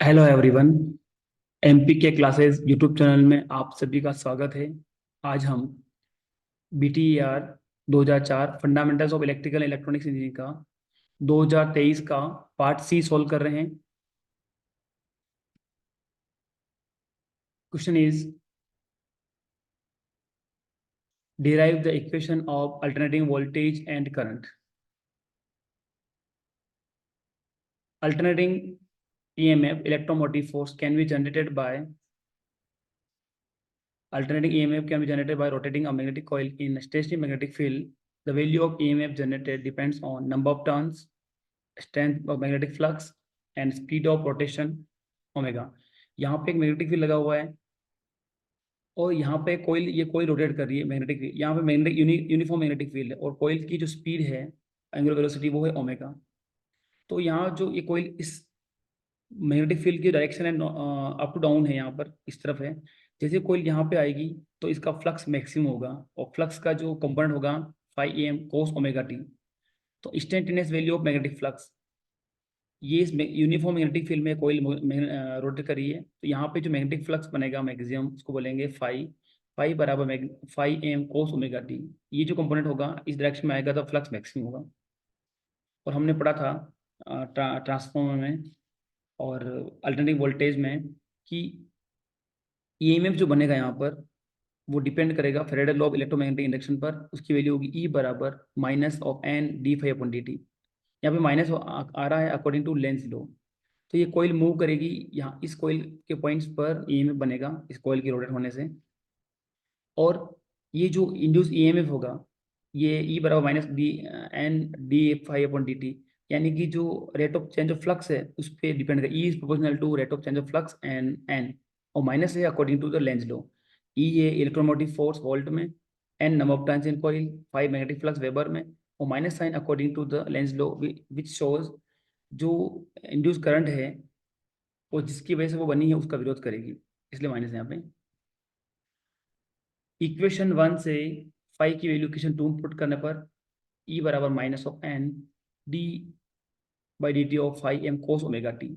Hello everyone. MP के classes YouTube channel में आप सभी का स्वागत है। आज हम बीटीईआर 2004 fundamentals of electrical electronics engineering का 2023 का पार्ट सी सॉल्व कर रहे हैं। Question is derive the equation of alternating voltage and current. Alternating EMF electromotive force can be generated by alternating EMF can be generated by rotating a magnetic coil in a stationary magnetic field. The value of EMF generated depends on number of turns, strength of magnetic flux and speed of rotation omega. यहाँ पे एक magnetic field लगा हुआ है और यहाँ पे कोयल ये कोयल रोटेट कर रही है मैग्नेटिक फील्ड। यहाँ पे मैग्नेटिक यूनिफॉर्म मैग्नेटिक फील्ड है और कोयल की जो स्पीड है एंगुलर वेलोसिटी वो है ओमेगा। तो यहाँ जो ये कोयल इस मैग्नेटिक फील्ड की डायरेक्शन है अप टू डाउन है, यहाँ पर इस तरफ है। जैसे कोयल यहाँ पे आएगी तो इसका फ्लक्स मैक्सिमम होगा और फ्लक्स का जो कंपोनेंट होगा 5 am cos ओमेगा टी। तो instantaneous value of magnetic flux, ये इस यूनिफॉर्म मैग्नेटिक फील्ड में कोयल रोटेट कर रही है तो यहाँ पे जो मैग्नेटिक फ्लक्स बनेगा मैक्सिमम उसको बोलेंगे फाई। फाई बराबर 5 am cos ओमेगा टी। ये जो कंपोनेंट होगा इस डायरेक्शन में आएगा तो फ्लक्स मैक्सिमम होगा। और हमने पढ़ा था ट्रांसफॉर्मर में और अल्टरनेटिव वोल्टेज में कि ईएमएफ जो बनेगा यहाँ पर वो डिपेंड करेगा Faraday law of electromagnetic induction पर। उसकी वैल्यू होगी ई बराबर minus of N D phi upon D t. यहाँ पे माइनस आ रहा है अकॉर्डिंग टू लेंज लॉ। तो ये कोयल मूव करेगी, यहाँ इस कोयल के पॉइंट्स पर ईएमएफ बनेगा इस कोयल के रोटेट होने से। और ये जो इंड्यूस ईएमएफ होगा ये ई बराबर minus D N D phi upon D T, यानी कि जो rate of change of flux है उस पर डिपेंड करेगा। E is proportional to rate of change of flux and N, और माइनस है according to the Lenz law. E है इलेक्ट्रोमोटिव फोर्स वोल्ट में, N number of turns in coil, phi magnetic flux weber में, और minus sign according to the Lenz law which shows जो induce current है वो जिसकी वजह से वो बनी है उसका विरोध करेगी, इसलिए माइनस यहाँ पे। इक्वेशन 1 से फाइव की वैल्यू इक्वेशन 2 पुट करने पर ई बराबर minus of N d by D T of 5 am cos omega t.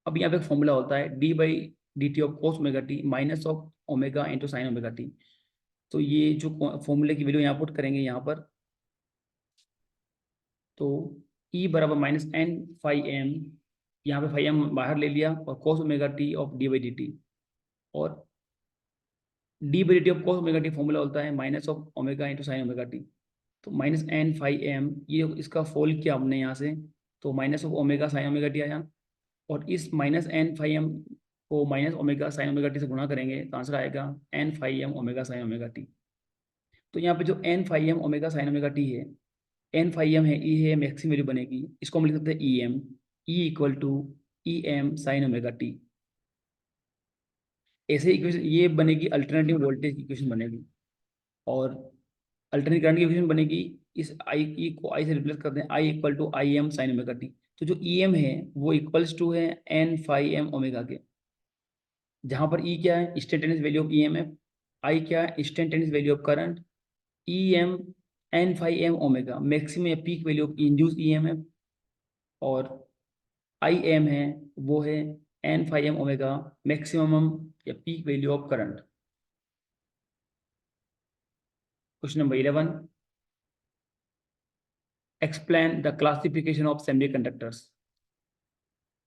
अब यहाँ पे एक फॉर्मूला होता है d by D T of cos omega t minus of omega into sine omega T. तो ये जो फॉर्मूले की वैल्यू यहाँ पुट करेंगे यहाँ पर, तो ई बराबर माइनस एन 5 am, यहाँ पे 5 am बाहर ले लिया और cos omega T of D by D T. और D by D T of cos omega T formula होता है minus of omega into sine omega T. तो माइनस एन 5 am, ये इसका फोल्ड किया हमने यहाँ से, तो minus of omega sine omega t आया। और इस माइनस एन 5 am को minus omega sine omega t से गुणा करेंगे तो आंसर आएगा N 5 am omega sine omega T. तो यहाँ पे जो N 5 am omega sine omega t है, एन 5 am है, ई है, मैक्सिमम वैल्यू बनेगी, इसको हम लिख सकते हैं E M. E equal to E M sine omega t. ऐसे इक्वेशन ये बनेगी, अल्टरनेटिव वोल्टेज की इक्वेशन बनेगी। और अल्टरनेटिव करंट की इक्वेशन बनेगी, इस आई ई को आई से रिप्लेस कर दें, I equal to I M sine omega T. तो जो ई एम है वो इक्वल्स टू है एन 5 am ओमेगा के, जहां पर ई क्या है instantaneous value of EMF, I क्या है instantaneous value of current, E M N 5 am omega maximum या peak value of induce EMF, और आई एम है वो है एन 5 am ओमेगा मैक्सिमम या peak value of current. Question number 11, explain the classification of semiconductors.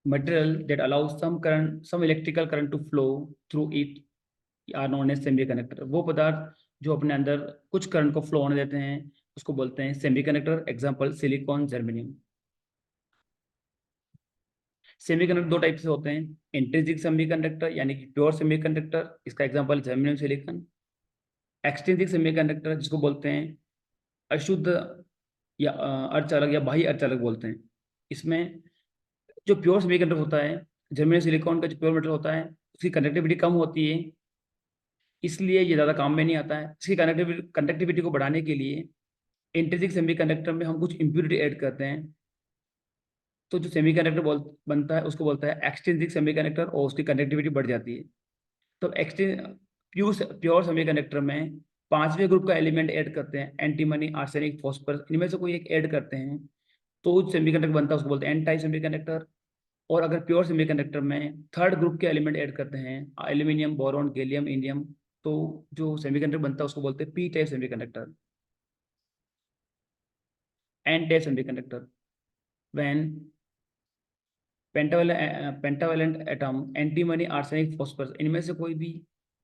Material that allows some electrical current to flow through it are known as semiconductor. वो पदार्थ जो अपने अंदर कुछ करंट को फ्लो होने देते हैं उसको बोलते हैं semiconductor. Example silicon, germanium. Semiconductor दो टाइप से होते हैं, इंट्रिंसिक सेमीकंडक्टर यानी कि प्योर सेमीकंडक्टर, इसका example germanium, silicon. Extrinsic semiconductor जिसको बोलते हैं अशुद्ध या अर्धचालक या बाह्य अर्धचालक बोलते हैं। इसमें जो प्योर सेमीकंडक्टर होता है, जर्मेनियम सिलिकॉन का जो प्योर मेटल होता है उसकी कंडक्टिविटी कम होती है, इसलिए ये ज़्यादा काम में नहीं आता है। इसकी कंडक्टिविटी को बढ़ाने के लिए इंट्रिंसिक सेमीकंडक्टर में हम कुछ इम्प्योरिटी ऐड करते हैं, तो जो सेमीकंडक्टर बनता है उसको बोलता है एक्सट्रिंसिक सेमीकंडक्टर, और उसकी कंडक्टिविटी बढ़ जाती है। तो प्योर सेमीकंडक्टर में पांचवें ग्रुप का एलिमेंट ऐड करते हैं, एंटीमनी, आर्सेनिक, फॉस्फोरस, इनमें से कोई एक ऐड करते हैं तो सेमीकंडक्टर बनता है, उसको बोलते हैं एन टाइप सेमीकंडक्टर। और अगर प्योर सेमीकंडक्टर में थर्ड ग्रुप के एलिमेंट ऐड करते हैं, एल्यूमिनियम, बोरॉन, गैलियम, इंडियम, तो जो सेमीकंडक्टर बनता है उसको बोलते हैं P type semiconductor. N type semiconductor, when pentavalent atom, antimony, arsenic, phosphorus, इनमें से कोई भी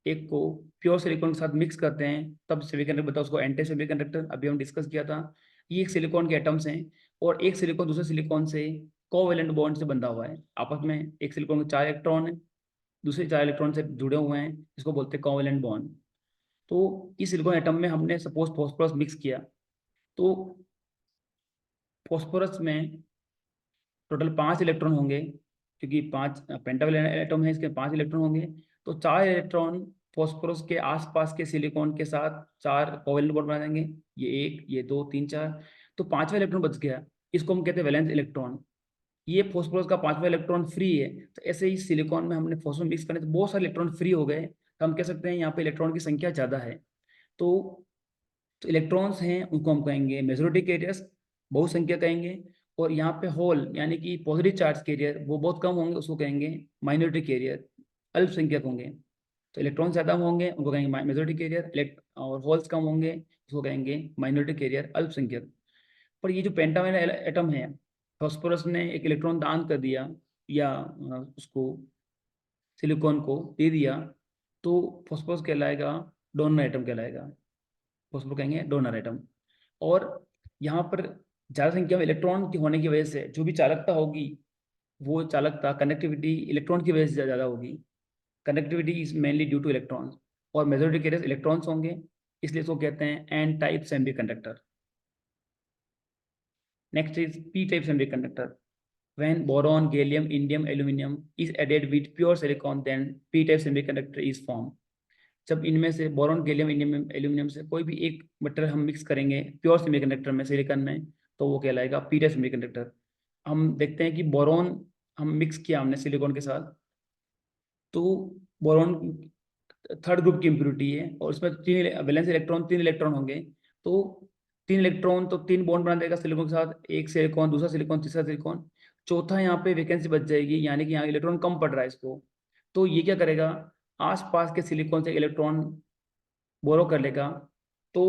एक को प्योर सिलिकॉन के साथ मिक्स करते हैं तब सेमीकंडक्टर बनता है, उसको एंटी सेमीकंडक्टर। अभी हम डिस्कस किया था। ये एक सिलिकॉन के एटम्स हैं और एक सिलिकॉन दूसरे सिलिकॉन से कोवेलेंट बॉन्ड से बंधा हुआ है आपस में। एक सिलिकॉन में 4 इलेक्ट्रॉन है, दूसरे 4 इलेक्ट्रॉन से जुड़े हुए हैं, इसको बोलते हैं कोवेलेंट बॉन्ड। तो इस सिलिकॉन एटम में हमने सपोज फॉस्फोरस मिक्स किया, तो फॉस्फोरस में टोटल 5 इलेक्ट्रॉन होंगे, क्योंकि 5 पेंटावल एटम है, इसके 5 इलेक्ट्रॉन होंगे। तो 4 इलेक्ट्रॉन फॉस्फोरस के आसपास के सिलिकॉन के साथ 4 कोवेलेंट बॉन्ड बना देंगे। ये 1, ये 2, 3, 4, तो 5वां इलेक्ट्रॉन बच गया। इसको हम कहते हैं वैलेंस इलेक्ट्रॉन। ये फॉस्फोरस का 5वां इलेक्ट्रॉन फ्री है। तो ऐसे ही सिलिकॉन में हमने फॉस्फोरस मिक्स करने तो बहुत सारे इलेक्ट्रॉन फ्री हो गए, तो हम कह सकते हैं यहाँ पे इलेक्ट्रॉन की संख्या ज़्यादा है। तो तो इलेक्ट्रॉन्स हैं उनको हम कहेंगे मेजॉरिटी कैरियर्स, बहुसंख्या कहेंगे। और यहाँ पे होल यानी कि पॉजिटिव चार्ज कैरियर वो बहुत कम होंगे, उसको कहेंगे माइनॉरिटी कैरियर, अल्पसंख्यक होंगे। तो इलेक्ट्रॉन ज़्यादा होंगे उनको कहेंगे मेजॉरिटी कैरियर, और होल्स कम होंगे उसको कहेंगे माइनॉरिटी कैरियर, अल्पसंख्यक। पर ये जो पेंटावन एटम है, फॉस्फोरस ने एक इलेक्ट्रॉन दान कर दिया या उसको सिलिकॉन को दे दिया, तो फॉस्फोरस कहलाएगा डोनर एटम कहलाएगा। उसको कहेंगे डोनर एटम। और यहाँ पर ज़्यादा संख्या में इलेक्ट्रॉन की होने की वजह से जो भी चालकता होगी, वो चालकता कनेक्टिविटी इलेक्ट्रॉन की वजह से ज़्यादा होगी। Connectivity is mainly due to electrons, और मेजॉरिटी केस इलेक्ट्रॉन्स होंगे, इसलिए इसको कहते हैं N type semiconductor. Next is P type semiconductor. When boron, gallium, indium, aluminum is added with pure silicon, then p-type semiconductor is formed. जब इनमें से boron, gallium, indium, aluminium से कोई भी एक मेटल हम मिक्स करेंगे प्योर सेमीकंडक्टर में, सिलिकॉन में, तो वो कहलाएगा पी टाइप सेमीकंडक्टर। हम देखते हैं कि बोरॉन हम मिक्स किया हमने सिलिकॉन के साथ, तो बोरॉन थर्ड ग्रुप की इम्प्योरिटी है और उसमें 3 वैलेंस इलेक्ट्रॉन होंगे। तो 3 इलेक्ट्रॉन तो 3 बॉन्ड बना देगा सिलिकॉन के साथ, एक सिलिकॉन, दूसरा सिलिकॉन, तीसरा सिलिकॉन, चौथा यहाँ पे वैकेंसी बच जाएगी, यानी कि यहाँ इलेक्ट्रॉन कम पड़ रहा है इसको। तो ये क्या करेगा, आसपास के सिलिकॉन से इलेक्ट्रॉन बोरो कर लेगा। तो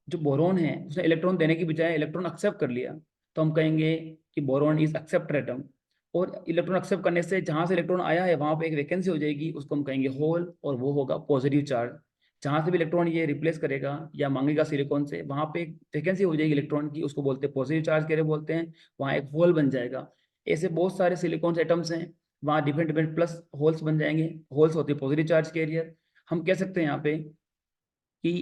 जो बोरॉन है उसने इलेक्ट्रॉन देने की बजाय इलेक्ट्रॉन एक्सेप्ट कर लिया, तो हम कहेंगे कि बोरॉन इज एक्सेप्टर एटम। और इलेक्ट्रॉन एक्सेप्ट करने से जहां से इलेक्ट्रॉन आया है वहां पे एक वैकेंसी हो जाएगी, उसको हम कहेंगे होल, और वो होगा पॉजिटिव चार्ज। जहां से भी इलेक्ट्रॉन ये रिप्लेस करेगा या मांगेगा सिलिकॉन से, वहां पे एक वैकेंसी हो जाएगी इलेक्ट्रॉन की, उसको बोलते हैं पॉजिटिव चार्ज कैरियर बोलते हैं, वहाँ एक होल बन जाएगा। ऐसे बहुत सारे सिलिकॉन एटम्स हैं, वहाँ डिफरेंट डिफरेंट प्लस होल्स बन जाएंगे। होल्स होते हैं पॉजिटिव चार्ज कैरियर। हम कह सकते हैं यहाँ पे कि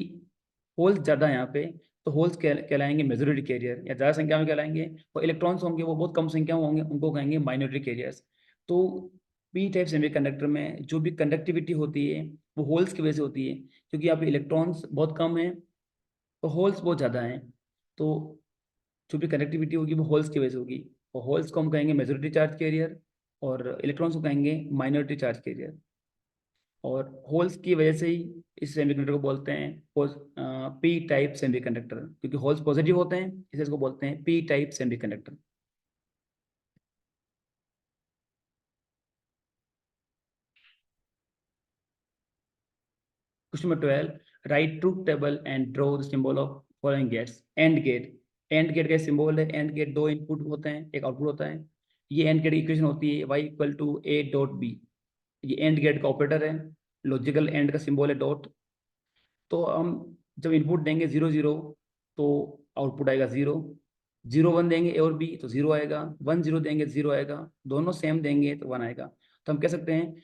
होल्स ज़्यादा यहाँ पे, तो होल्स कहलाएंगे मेजॉरिटी कैरियर या ज़्यादा संख्या में कहलाएंगे। और इलेक्ट्रॉन्स होंगे वो बहुत कम संख्या में होंगे, उनको कहेंगे माइनॉरिटी कैरियर्स। तो पी टाइप सेमीकंडक्टर में जो भी कंडक्टिविटी होती है वो होल्स की वजह से होती है, क्योंकि यहाँ पे इलेक्ट्रॉन्स बहुत कम हैं तो होल्स बहुत ज़्यादा हैं। तो जो भी कनेक्टिविटी होगी वो होल्स की वजह से होगी, और होल्स को हम कहेंगे मेजॉरिटी चार्ज कैरियर और इलेक्ट्रॉन्स को कहेंगे माइनॉरिटी चार्ज कैरियर। और होल्स की वजह से ही इस सेमीकंडक्टर को बोलते हैं पी टाइप सेमीकंडक्टर, क्योंकि होल्स पॉजिटिव होते हैं इसलिए इसको बोलते हैं P type semiconductor. Question number 12, write truth table and draw the symbol of following gates. And gate, and gate का सिंबल है, एंड गेट 2 इनपुट होते हैं, एक आउटपुट होता है। ये एंड गेट इक्वेशन होती है y equal to a dot b। ये एंड गेट का ऑपरेटर है, लॉजिकल एंड का सिंबल है डॉट। तो हम जब इनपुट देंगे 0 0, तो आउटपुट आएगा 0। 0 1 देंगे ए और बी तो 0 आएगा, 1 0 देंगे 0 आएगा, दोनों सेम देंगे तो 1 आएगा। तो हम कह सकते हैं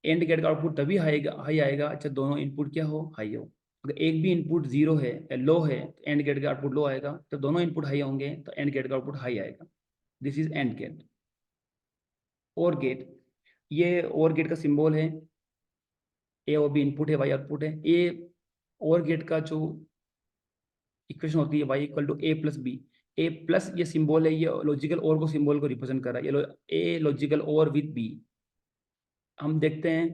एंड गेट का आउटपुट तभी हाई आएगा जब दोनों इनपुट क्या हो, हाई हो। अगर एक भी इनपुट 0 है या लो है तो एंड गेट का आउटपुट लो आएगा, तो दोनों इनपुट हाई होंगे तो एंड गेट का आउटपुट हाई आएगा। This is and gate. Or gate, ये और गेट का सिंबल है, ए और बी इनपुट है, वाई आउटपुट है। ए और गेट का जो इक्वेशन होती है y equal to A plus B. A plus ये सिंबल है, ये लॉजिकल और को सिंबल को रिप्रेजेंट कर रहा है, ये ए लॉजिकल और विद बी। हम देखते हैं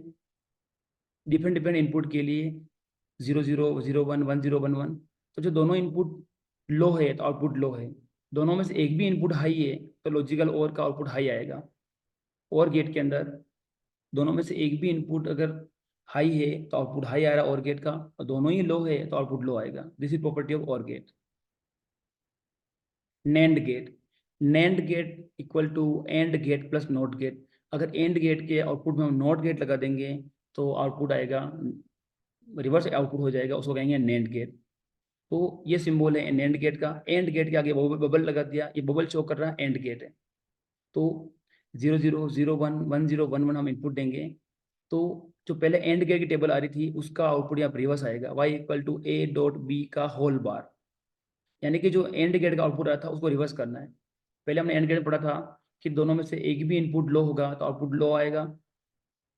डिफरेंट डिफरेंट इनपुट के लिए 0 0 0 1 1 0 1 1, तो जो दोनों इनपुट लो है तो आउटपुट लो है, दोनों में से एक भी इनपुट हाई है तो लॉजिकल और का आउटपुट हाई आएगा। और गेट के अंदर दोनों में से एक भी इनपुट अगर हाई है तो आउटपुट हाई आ रहा है और गेट का, और दोनों ही लो है तो आउटपुट लो आएगा। This is property of or gate. NAND gate, NAND gate equal to and gate plus not gate. अगर एंड गेट के आउटपुट में हम नॉट गेट लगा देंगे तो आउटपुट आएगा, रिवर्स आउटपुट हो जाएगा, उसको कहेंगे नैंड गेट। तो ये सिंबल है नैंड गेट का। एंड गेट के आगे बबल लगा दिया, ये बबल शो कर रहा है एंड गेट है। तो 00 01 10 11 हम इनपुट देंगे, तो जो पहले एंड गेट की टेबल आ रही थी उसका आउटपुट यहाँ पर रिवर्स आएगा, y equal to a dot B का होल बार। यानी कि जो एंड गेट का आउटपुट आया था उसको रिवर्स करना है। पहले हमने एंड गेट में पढ़ा था कि दोनों में से एक भी इनपुट लो होगा तो आउटपुट लो आएगा,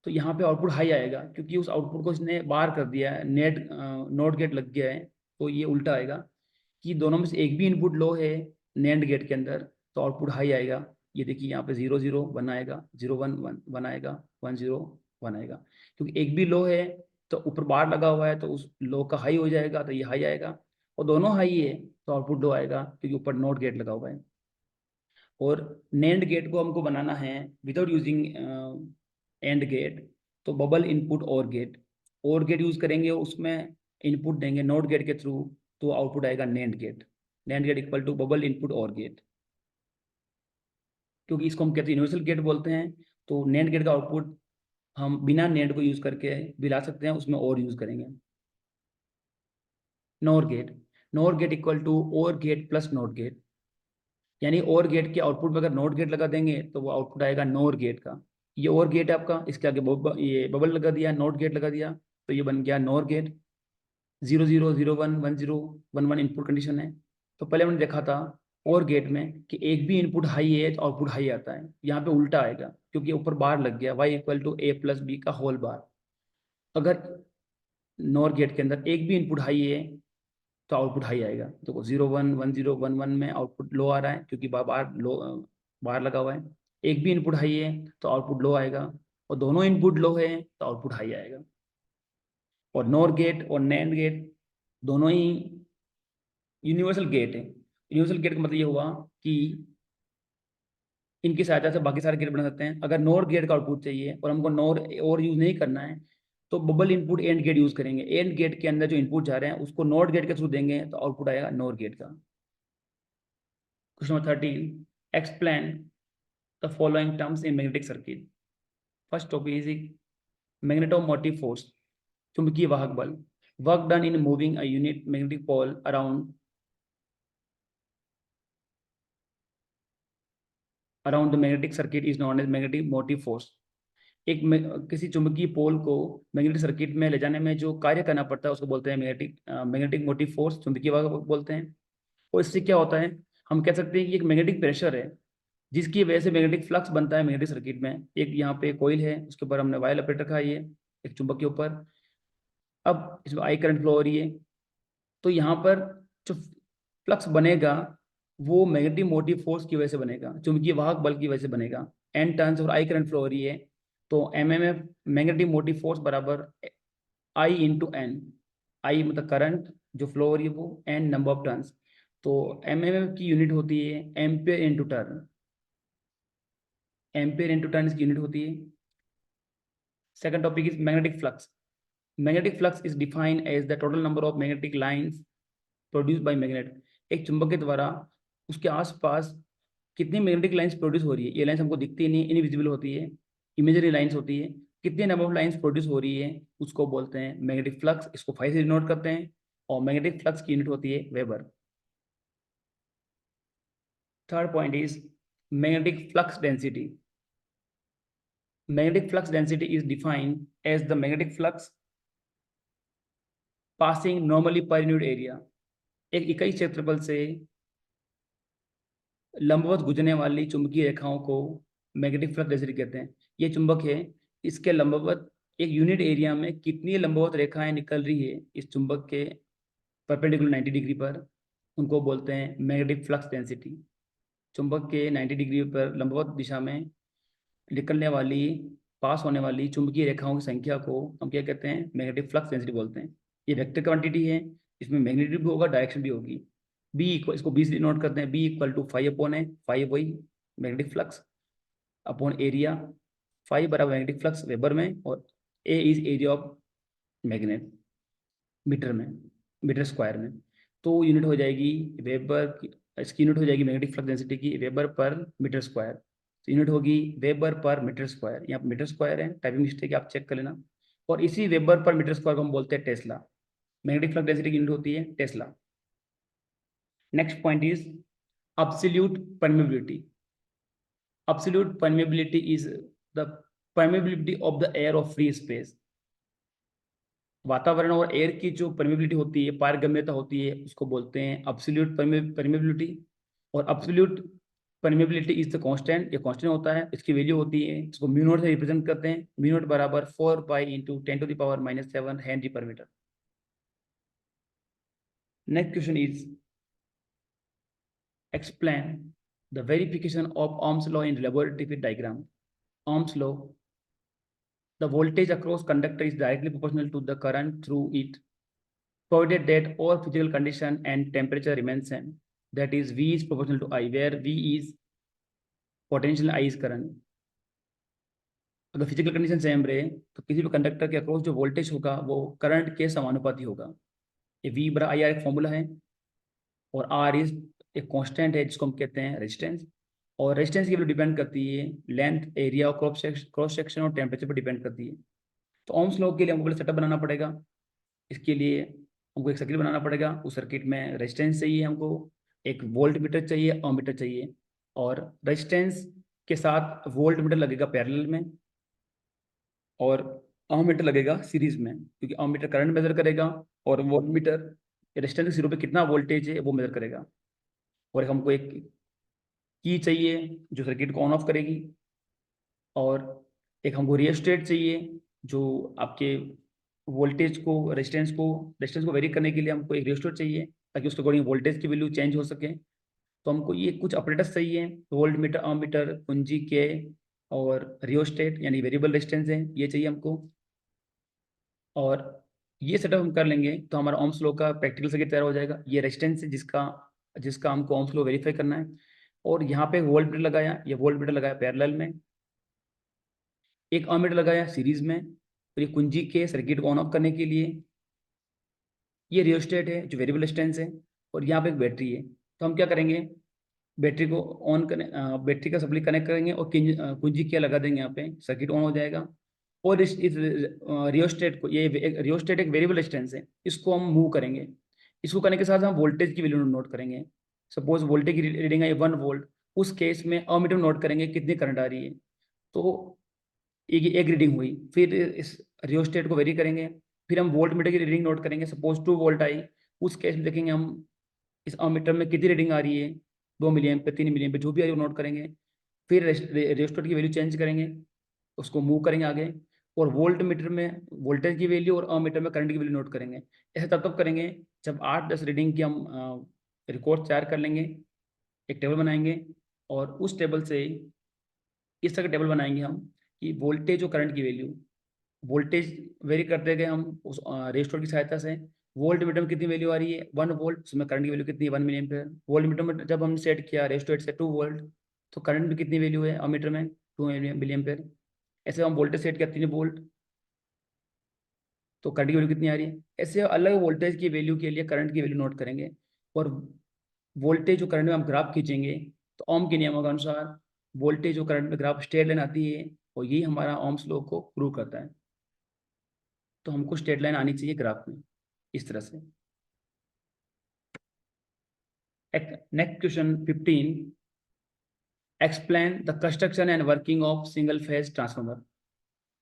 तो यहाँ पे आउटपुट हाई आएगा क्योंकि उस आउटपुट को इसने बाहर कर दिया है, नेट नॉट गेट लग गया है। तो ये उल्टा आएगा कि दोनों में से एक भी इनपुट लो है नैंड गेट के अंदर तो आउटपुट हाई आएगा। ये देखिए यहाँ पे 00 1 आएगा, 01 1 आएगा, 10 1 आएगा। क्योंकि एक भी लो है तो ऊपर बार लगा हुआ है तो उस लो का हाई हो जाएगा, तो ये हाई आएगा। और दोनों हाई है तो आउटपुट लो आएगा क्योंकि ऊपर नॉट गेट लगा हुआ है। और नैंड गेट को हमको बनाना है विदाउट यूजिंग एंड गेट, तो bubble input or gate use करेंगे, उसमें इनपुट देंगे नॉट गेट के थ्रू, तो आउटपुट आएगा NAND gate. NAND gate equal to bubble input or gate, क्योंकि इसको हम कहते हैं यूनिवर्सल गेट बोलते हैं। तो नैंड गेट का आउटपुट हम बिना नैंड को यूज करके भी ला सकते हैं, उसमें और यूज करेंगे। NOR gate, NOR gate equal to or gate plus not gate. यानी और गेट के आउटपुट में अगर नॉट गेट लगा देंगे तो वो आउटपुट आएगा नॉर गेट का। ये और गेट है आपका, इसके आगे ये बबल लगा दिया, नॉट गेट लगा दिया, तो ये बन गया नॉर गेट। 00 01 10 11 इनपुट कंडीशन है। तो पहले हमने देखा था और गेट में कि एक भी इनपुट हाई है तो आउटपुट हाई आता है, यहाँ पे उल्टा आएगा क्योंकि ऊपर बार लग गया, y equal to a plus B का होल बार। अगर नॉर गेट के अंदर एक भी इनपुट हाई है तो आउटपुट हाई आएगा। देखो 01 10 11 में आउटपुट लो आ रहा है क्योंकि बार लो बार लगा हुआ है। एक भी इनपुट हाई है तो आउटपुट लो आएगा, और दोनों इनपुट लो है तो आउटपुट हाई आएगा। और नॉर गेट और नैंड गेट दोनों ही यूनिवर्सल गेट है। यूनिवर्सल गेट का मतलब ये हुआ कि इनकी सहायता से बाकी सारे गेट बना सकते हैं। अगर नॉर गेट का आउटपुट चाहिए और हमको नॉर और यूज नहीं करना है तो bubble input and gate use करेंगे। एंड गेट के अंदर जो इनपुट जा रहे हैं उसको नॉट गेट के थ्रू देंगे तो आउटपुट आएगा नॉर गेट का। Question number 13, explain the following terms in magnetic circuit. First topic is magnetomotive force, चुंबकीय वाहक बल। Work done in moving a unit magnetic pole around the magnetic circuit is known as magnetic motive force. किसी चुंबकीय पोल को magnetic circuit में ले जाने में जो कार्य करना पड़ता है उसको बोलते हैं मैग्नेटिक मोटिव फोर्स, चुंबकीय वाहक बोलते हैं। और इससे क्या होता है, हम कह सकते हैं कि एक मैग्नेटिक प्रेशर है जिसकी वजह से मैग्नेटिक फ्लक्स बनता है मैग्नेटिक सर्किट में। एक यहाँ पे कोयल है, उसके ऊपर हमने वायर लपेट रखा है, ये एक चुंबक के ऊपर। अब इसमें आई करंट फ्लो हो रही है, तो यहाँ पर जो फ्लक्स बनेगा वो मैग्नेटिक मोटिव फोर्स की वजह से बनेगा, चुंबकीय वाहक बल की वजह से बनेगा। एन टर्न्स और आई करंट फ्लो हो रही है, तो एमएमएफ मैग्नेटिक मोटिव फोर्स बराबर आई इंटू एन। आई मतलब करंट जो फ्लो हो रही है वो, एन नंबर ऑफ टर्न्स। तो एमएमएफ की यूनिट होती है ampere into turn, ampere into turn की यूनिट होती है। Second topic is magnetic flux. Magnetic flux is defined as the total number of magnetic lines produce by magnet. एक चुंबक के द्वारा उसके आसपास कितनी मैग्नेटिक लाइंस प्रोड्यूस हो रही है, ये लाइंस हमको दिखती नहीं, इनविजिबल होती है, इमेजरी लाइंस होती है। कितने नंबर ऑफ लाइंस प्रोड्यूस हो रही है उसको बोलते हैं मैग्नेटिक फ्लक्स, इसको फाई से डिनोट करते हैं। और मैग्नेटिक फ्लक्स की यूनिट होती है weber. Third point is magnetic flux density. Magnetic flux density is defined as the magnetic flux passing normally per unit area। एक इकाई क्षेत्रफल से लंबवत गुजरने वाली चुंबकीय रेखाओं को मैग्नेटिक फ्लक्स डेंसिटी कहते हैं। ये चुंबक है, इसके लंबवत एक यूनिट एरिया में कितनी लंबवत रेखाएं निकल रही है इस चुंबक के परपेंडिकुलर 90 डिग्री पर, उनको बोलते हैं मैग्नेटिक फ्लक्स डेंसिटी। चुंबक के 90 डिग्री पर लंबवत दिशा में निकलने वाली, पास होने वाली चुंबकीय रेखाओं की संख्या को हम क्या कहते हैं, मैग्नेटिक फ्लक्स डेंसिटी बोलते हैं। ये वेक्टर क्वांटिटी है, इसमें मैग्नीट्यूड भी होगा, डायरेक्शन भी होगी। बी इक्वल, इसको बी से नोट करते हैं, बी इक्वल टू 5/A, 5 वही मैग्नेटिक फ्लक्स अपॉन एरिया, 5 बराबर मैग्नेटिक फ्लक्स वेबर में, और A is area of magnet metre में, मीटर स्क्वायर में। तो यूनिट हो जाएगी वेबर की, इसकी यूनिट हो जाएगी मैग्नेटिक फ्लक्स डेंसिटी की वेबर पर मीटर स्क्वायर। तो यूनिट होगी वेबर पर मीटर स्क्वायर, यहाँ पर मीटर स्क्वायर है, टाइपिंग मिस्टेक है, आप चेक कर लेना। और इसी वेबर पर मीटर स्क्वायर को हम बोलते हैं टेस्ला। मैग्नेटिक फ्लक्स डेंसिटी की यूनिट होती है Tesla. Next point is absolute permeability. Absolute permeability is the permeability of the air of free space. वातावरण और एयर की जो परमेबिलिटी होती है, पारगम्यता होती है, उसको बोलते हैं एब्सोल्यूट परमेबिलिटी। और absolute permeability is the constant, ये कांस्टेंट होता है, इसकी वैल्यू होती है, इसको म्यू नॉट से रिप्रेजेंट करते हैं, म्यू नॉट बराबर 4 pi into 10⁻⁻7 henry per metre. Next question is explain the verification of Ohm's law in laboratory diagram. Ohm's law: the voltage across conductor is directly proportional to the current through it, provided that all physical condition and temperature remain same. That is, V is proportional to I, where V is potential, I is current. अगर physical condition same रहे तो किसी भी conductor के across जो voltage होगा वो current के समानुपाती होगा। ये V बराबर आई आर एक फॉर्मूला है, और R इज एक कांस्टेंट है जिसको हम कहते हैं रेजिस्टेंस। और रेजिस्टेंस की वैल्यू डिपेंड करती है लेंथ, एरिया और क्रॉस सेक्शन और टेम्परेचर पर डिपेंड करती है। तो ओम्स लॉ के लिए हमको पहले सेटअप बनाना पड़ेगा। इसके लिए हमको एक सर्किट बनाना पड़ेगा। उस सर्किट में रेजिस्टेंस चाहिए, हमको एक वोल्ट मीटर चाहिए, ओम मीटर चाहिए, और रेजिस्टेंस के साथ वोल्ट मीटर लगेगा पैरेलल में, और ओम मीटर लगेगा सीरीज में, क्योंकि ओम मीटर करंट मेजर करेगा और वोल्ट मीटर रेजिस्टेंस के जीरो पे कितना वोल्टेज है वो मेजर करेगा। और हमको एक की चाहिए जो सर्किट को ऑन ऑफ करेगी, और एक हमको रियोस्टेट चाहिए जो आपके रेजिस्टेंस को वेरी करने के लिए हमको एक रियोस्टेट चाहिए, ताकि उसके अकॉर्डिंग वोल्टेज की वैल्यू चेंज हो सके। तो हमको ये कुछ ऑपरेटर्स चाहिए, वोल्ट मीटर, ओम मीटर, कुंजी के, और रियोस्टेट यानी वेरिएबल रेजिस्टेंस है, ये चाहिए हमको। और ये सेटअप हम कर लेंगे तो हमारा ओम्स लॉ का प्रैक्टिकल सर्किट तैयार हो जाएगा। ये रेजिस्टेंस है जिसका जिसका हमको ओम्स लॉ वेरीफाई करना है। और यहाँ पे वोल्ट मीटर लगाया, ये वोल्ट मीटर लगाया पैरेलल में, एक ओम मीटर लगाया सीरीज में, और ये कुंजी के सर्किट को ऑन ऑफ करने के लिए। ये रियोस्टेट है जो वेरिएबल रेजिस्टेंस है, और यहाँ पे एक बैटरी है। तो हम क्या करेंगे, बैटरी को ऑन करने, बैटरी का सप्लाई कनेक्ट करेंगे और कुंजी किया लगा देंगे, यहाँ पे सर्किट ऑन हो जाएगा। और इस रियोस्टेट को, ये रियोस्टेट एक वेरिएबल रेजिस्टेंस है, इसको हम मूव करेंगे। इसको करने के साथ हम वोल्टेज की वैल्यू नोट करेंगे। सपोज वोल्टेज की रीडिंग है 1 वोल्ट, उस केस में अमीटर नोट करेंगे कितनी करंट आ रही है। तो एक रीडिंग हुई, फिर इस रियोस्टेट को वेरी करेंगे, फिर हम वोल्ट मीटर की रीडिंग नोट करेंगे। सपोज 2 वोल्ट आई, उस केस में देखेंगे हम इस अमीटर में कितनी रीडिंग आ रही है, 2 मिलियन पे, 3 मिलियन पे, जो भी आ रही है वो नोट करेंगे। फिर रियोस्टेट की वैल्यू चेंज करेंगे, उसको मूव करेंगे आगे, और वोल्ट मीटर में वोल्टेज की वैल्यू और अमीटर में करंट की वैल्यू नोट करेंगे। ऐसे तब करेंगे जब 8-10 रीडिंग की हम रिकॉर्ड तैयार कर लेंगे, एक टेबल बनाएंगे, और उस टेबल से इस तरह का टेबल बनाएंगे हम कि वोल्टेज और करंट की वैल्यू, वोल्टेज वेरी करते गए हम उस रेजिस्टर की सहायता से। वोल्ट मीटर में कितनी वैल्यू आ रही है 1 वोल्ट, उसमें करंट की वैल्यू कितनी है 1 मिलियन। वोल्ट मीटर में जब हमने सेट किया रेजिस्टर से 2 वोल्ट, तो करंट में कितनी वैल्यू है अमीटर में 2 मिलियन। ऐसे हम वोल्टेज सेट किया 3 वोल्ट, तो करंट की वैल्यू कितनी आ रही है। ऐसे अलग वोल्टेज की वैल्यू के लिए करंट की वैल्यू नोट करेंगे, और वोल्टेज और करंट में हम ग्राफ खींचेंगे। तो ओम के नियमों के अनुसार वोल्टेज और करंट में ग्राफ स्ट्रेट लाइन आती है, और यही हमारा ओम्स लॉ को प्रूव करता है। तो हमको स्ट्रेट लाइन आनी चाहिए ग्राफ में इस तरह से। Next question 15, explain the construction and working of single phase transformer.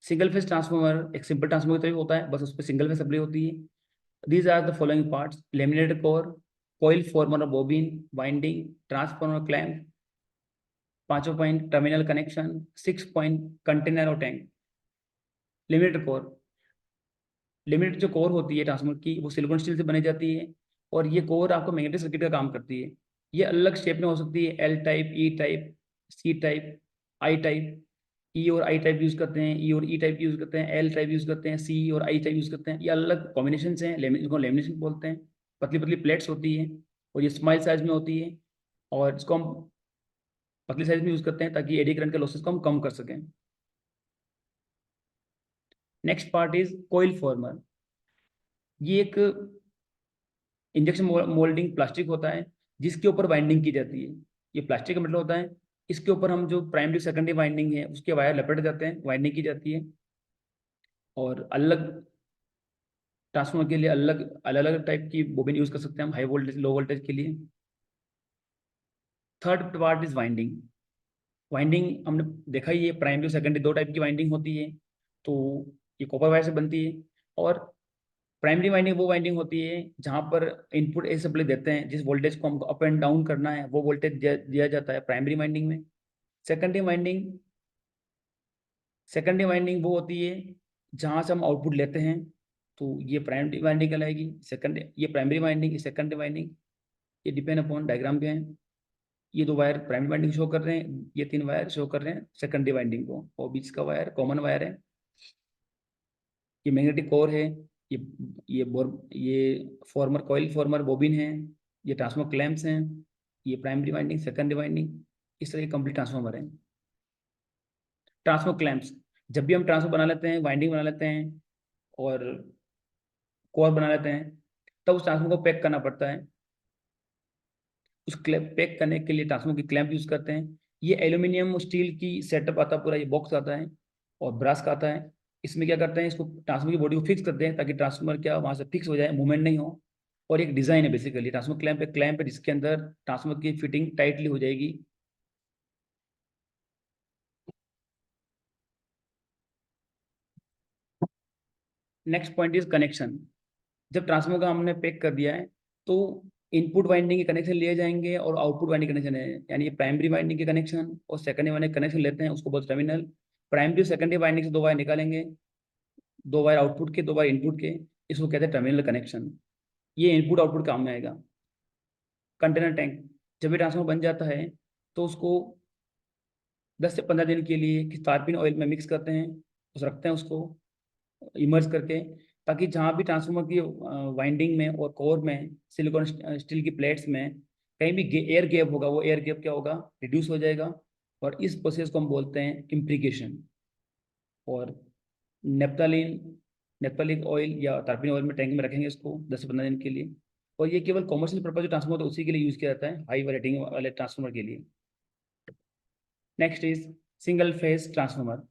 Single phase transformer एक सिंपल ट्रांसफार्मर की तरह होता है, बस उस पर सिंगल फेज सप्लाई होती है। These are the following parts: laminated core, coil former bobbin, winding, transformer clamp, 5 point terminal connection, 6 point container और टैंक। लेमिनेटेड कोर, लिमिट जो कोर होती है ट्रांसफार्मर की वो सिलिकॉन स्टील से बनी जाती है, और ये कोर आपको मैग्नेटिक सर्किट का काम करती है। ये अलग शेप में हो सकती है, L type, E type, C type, I type. E और आई टाइप यूज करते हैं, ई और ई टाइप यूज करते हैं, एल टाइप यूज करते हैं, सी और आई टाइप यूज करते हैं। ये अलग कॉम्बिनेशन हैं, इनको लेमिनेशन बोलते हैं। पतली पतली प्लेट्स होती है, और ये स्मॉल साइज में होती है, और इसको हम पतली साइज में यूज करते हैं ताकि एडी करंट के लॉसेस को हम कम कर सकें। Next part is coil former. ये एक इंजेक्शन मोल्डिंग प्लास्टिक होता है जिसके ऊपर वाइंडिंग की जाती है। ये प्लास्टिक का मेटल होता है, इसके ऊपर हम जो प्राइमरी सेकेंडरी वाइंडिंग है उसके वायर लपेट जाते हैं, वाइंडिंग की जाती है। और अलग ट्रांसफार्मर के लिए अलग अलग अलग टाइप की बोबिन यूज कर सकते हैं हम, हाई वोल्टेज लो वोल्टेज के लिए। Third part is winding. Winding हमने देखा ही है, प्राइमरी सेकेंडरी दो टाइप की वाइंडिंग होती है। तो ये कॉपर वायर से बनती है। और प्राइमरी वाइंडिंग वो वाइंडिंग होती है जहां पर इनपुट ए सप्लाई देते हैं, जिस वोल्टेज को हमको अप एंड डाउन करना है वो वोल्टेज दिया जाता है प्राइमरी वाइंडिंग में। सेकेंडरी वाइंडिंग सेकेंडरी वाइंडिंग वो होती है जहां से हम आउटपुट लेते हैं, तो ये प्राइमरी वाइंडिंग कहलाएगी। सेकंड ये प्राइमरी वाइंडिंग, ये सेकेंडरी वाइंडिंग, ये डिपेंड अपॉन डायग्राम पे है। ये दो वायर प्राइमरी वाइंडिंग शो कर रहे हैं, ये तीन वायर शो कर रहे हैं सेकेंडरी वाइंडिंग को, और बीच का वायर कॉमन वायर है। ये मैग्नेटिक कोर है, ये ये फॉर्मर कॉइल फॉर्मर बोबिन है, ये ट्रांसफॉर्मर क्लैंप्स हैं, ये प्राइमरी वाइंडिंग सेकेंडरी वाइंडिंग, इस तरह के कंप्लीट ट्रांसफॉर्मर है। ट्रांसफॉर्मर क्लैंप्स, जब भी हम ट्रांसफॉर्मर बना लेते हैं, वाइंडिंग बना लेते हैं और कोर बना लेते हैं, तब उस ट्रांसफॉर्मर को पैक करना पड़ता है। उस क्लैंप पैक करने के लिए ट्रांसफॉर्मर की क्लैंप यूज करते हैं। ये एल्यूमिनियम स्टील की सेटअप आता है पूरा, ये बॉक्स आता है और ब्रास का आता है। इसमें क्या करते हैं, इसको ट्रांसफॉर्मर की बॉडी को फिक्स करते हैं ताकि ट्रांसफॉर्मर क्या वहां से फिक्स हो जाए, मूवमेंट नहीं हो। और एक डिजाइन है बेसिकली, ट्रांसफॉर्मर क्लैंप है जिसके अंदर ट्रांसफॉर्मर की फिटिंग टाइटली हो जाएगी। Next point is connection. जब ट्रांसफॉर्मर का हमने पैक कर दिया है, तो इनपुट वाइंडिंग के कनेक्शन लिए जाएंगे और आउटपुट वाइंडिंग कनेक्शन है, यानी प्राइमरी वाइंडिंग के कनेक्शन और सेकेंडरी वाइंडिंग कनेक्शन लेते हैं, उसको बोलते हैं टर्मिनल। प्राइमरी सेकेंडरी वाइंडिंग से दो वायर निकालेंगे, दो वायर आउटपुट के, दो वायर इनपुट के, इसको कहते हैं टर्मिनल कनेक्शन। ये इनपुट आउटपुट काम में आएगा। कंटेनर टैंक, जब भी ट्रांसफॉर्मर बन जाता है तो उसको 10 से 15 दिन के लिए किस तारपीन ऑयल में मिक्स करते हैं, उस रखते हैं उसको इमर्ज करके, ताकि जहाँ भी ट्रांसफार्मर की वाइंडिंग में और कोर में सिलिकॉन स्टील की प्लेट्स में कहीं भी एयर गैप होगा, वो एयर गैप क्या होगा, रिड्यूस हो जाएगा। और इस प्रोसेस को हम बोलते हैं इम्प्रीकेशन। और नेप्थालीन नेप्थालिक ऑयल या तारपीन ऑयल में टैंक में रखेंगे इसको 10 से 15 दिन के लिए। और ये केवल कॉमर्शियल पर्पज जो ट्रांसफार्मर होता है उसी के लिए यूज किया जाता है, हाई रेटिंग वाले ट्रांसफार्मर के लिए। Next is single phase transformer.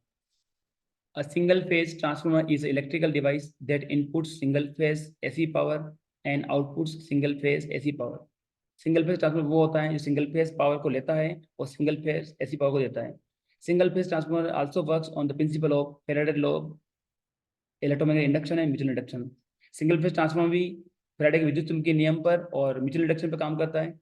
A single phase transformer is an electrical device that inputs single phase AC power and outputs single phase AC power. Single phase transformer वो होता है जो single phase power को लेता है और single phase AC power को देता है। Single phase transformer also works on the principle of Faraday law, electromagnetic induction and mutual induction. Single phase transformer भी फैराडे के विद्युत चुंबकीय नियम पर और म्यूचुअल इंडक्शन पर काम करता है।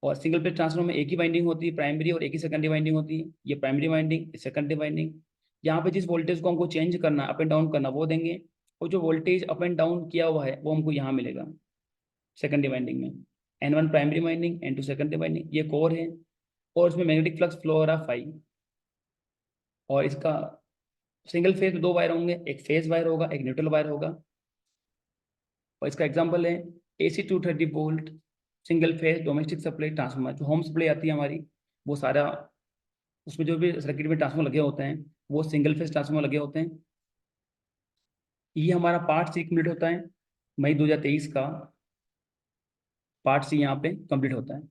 और सिंगल फेज ट्रांसफार्मर में एक ही वाइंडिंग होती है प्राइमरी, और एक ही सेकेंडरी वाइंडिंग होती है। ये प्राइमरी वाइंडिंग, सेकेंडरी वाइंडिंग। यहाँ पे जिस वोल्टेज को हमको चेंज करना, अप एंड डाउन करना, वो देंगे। और जो वोल्टेज अप एंड डाउन किया हुआ है वो हमको यहाँ मिलेगा सेकेंडरी वाइंडिंग में। N1 primary winding, N2 secondary winding, ये कोर है। और इसमें मैग्नेटिक फ्लक्स फ्लो हो रहा है फाई। और इसका सिंगल फेज में दो वायर होंगे, एक फेज वायर होगा, एक न्यूट्रल वायर होगा। और इसका एग्जाम्पल है AC 230 volt single phase domestic supply transformer, जो होम सप्लाई आती है हमारी, वो सारा उसमें जो भी सर्किट में ट्रांसफार्मर लगे होते हैं वो सिंगल फेज ट्रांसफार्मर लगे होते हैं। ये हमारा पार्ट सी कंप्लीट होता है, मई 2023 का पार्ट सी यहाँ पे कंप्लीट होता है।